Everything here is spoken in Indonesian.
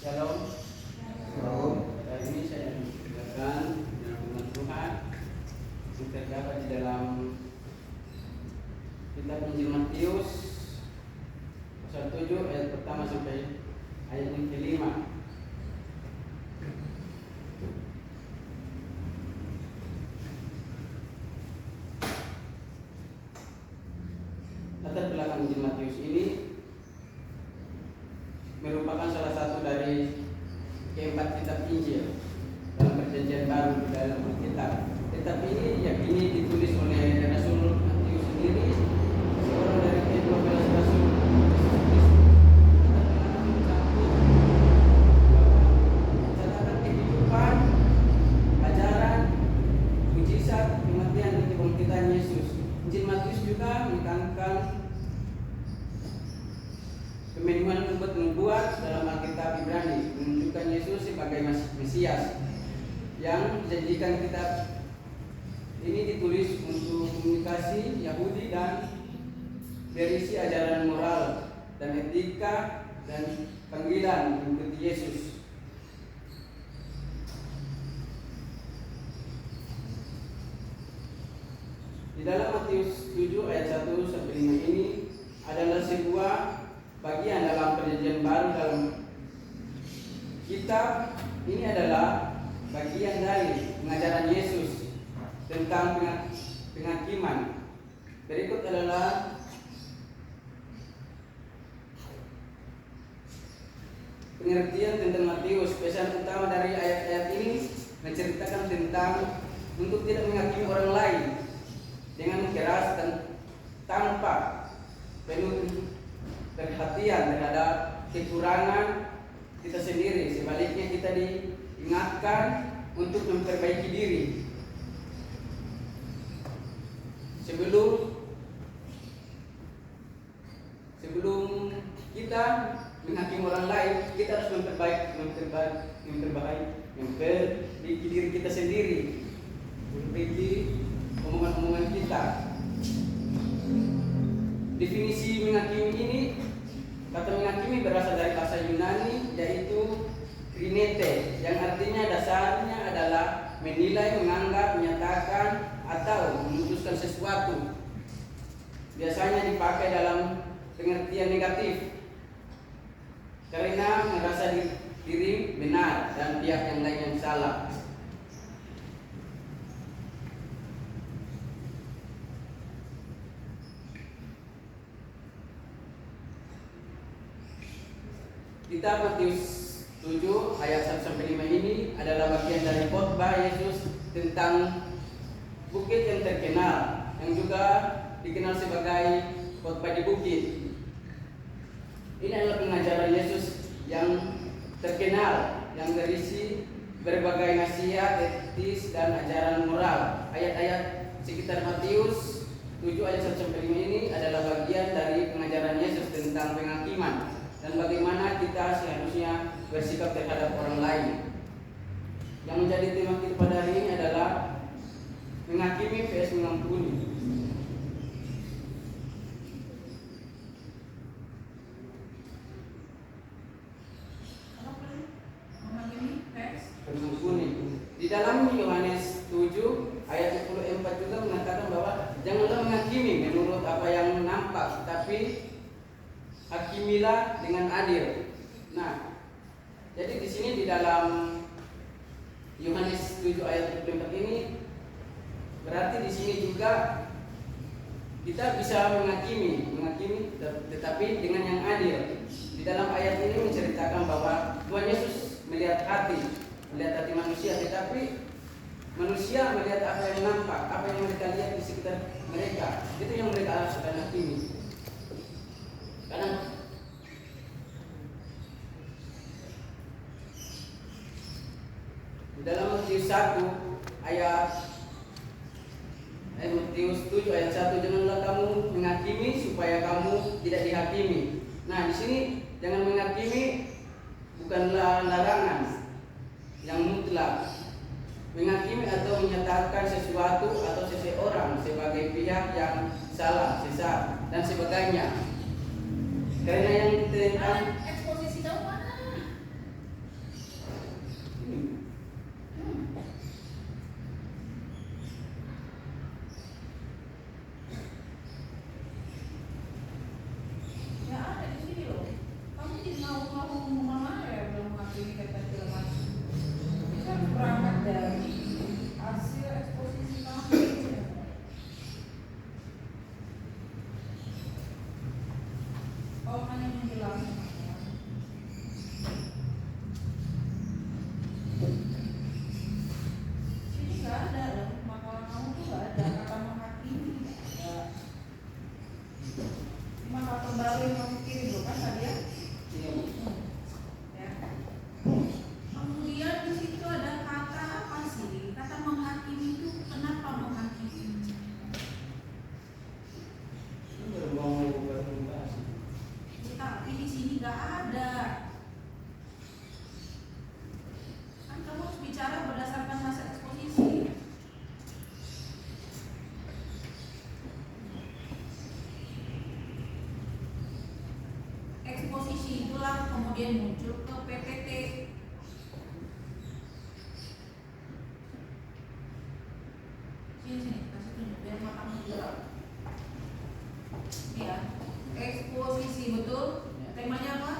Shalom. Shalom. Hari ini saya akan menceritakan firman Tuhan yang terdapat di dalam kitab Injil Matius pasal 7 ayat pertama sampai ayat yang kelima. Latar belakang Injil Matius ini merupakan salah satu dari keempat kitab Injil dalam Perjanjian Baru di dalam Alkitab. Kitab ini yakini ditulis oleh Rasul Matius sendiri, seorang dari ke-12 rasul Yesus Kristus. Catatan kehidupan, ajaran, mujizat, kematian dan kebangkitan Yesus. Injil Matius juga menekankan kemenuhan nubuat dalam Alkitab Ibrani, menunjukkan Yesus sebagai Mesias yang dijanjikan. Kitab ini ditulis untuk komunikasi Yahudi dan berisi ajaran moral dan etika dan panggilan mengikuti Yesus. Di dalam Matius 7 ayat 1 sampai 5 ini adalah sebuah bagian dalam Perjanjian Baru. Dalam kitab ini adalah bagian dari pengajaran Yesus tentang penghakiman. Berikut adalah pengertian tentang Matius. Pesan utama dari ayat-ayat ini menceritakan tentang untuk tidak menghakimi orang lain dengan keras dan tanpa penuh perhatian terhadap kekurangan kita sendiri. Sebaliknya kita diingatkan untuk memperbaiki diri. Sebelum kita menghakimi orang lain, kita harus memperbaiki diri kita sendiri, memperbaiki omongan-omongan kita. Definisi menghakimi ini, kata menghakimi berasal dari bahasa Yunani, yaitu krinete, yang artinya dasarnya adalah menilai, menganggap, menyatakan, atau memutuskan sesuatu. Biasanya dipakai dalam pengertian negatif, karena merasa diri benar dan pihak yang lain yang salah. Kitab Matius 7 ayat 1 sampai 5 ini adalah bagian dari khotbah Yesus tentang bukit yang terkenal, yang juga dikenal sebagai khotbah di bukit. Ini adalah pengajaran Yesus yang terkenal, yang berisi berbagai nasihat etis dan ajaran moral. Ayat-ayat sekitar Matius 7 ayat 1 sampai 5 ini adalah bagian dari pengajaran Yesus tentang penghakiman dan bagaimana kita seharusnya bersikap terhadap orang lain. Yang menjadi tema kita pada hari ini adalah menghakimi vs mengampuni. Mengampuni. Di dalam Yohanes 7 ayat 24 juga mengatakan bahwa janganlah menghakimi menurut apa yang nampak, tapi hakimilah dengan adil. Nah, jadi di sini di dalam Yohanes 7 ayat 24 ini berarti di sini juga kita bisa menghakimi tetapi dengan yang adil. Di dalam ayat ini menceritakan bahwa Tuhan Yesus melihat hati manusia, tetapi manusia melihat apa yang nampak, apa yang mereka lihat di sekitar mereka. Itu yang mereka akan hakimi. Karena di dalam Matius 1 ayat Matius 7 ayat 1, janganlah kamu menghakimi supaya kamu tidak dihakimi. Nah, di sini jangan menghakimi bukanlah larangan yang mutlak. Menghakimi atau menyatakan sesuatu atau seseorang sebagai pihak yang salah, sesat dan sebagainya. Karena yang tentang kemudian muncul ke PPT. Sini kasih tunjuk biar matang juga. Ya, eksposisi betul. Temanya apa?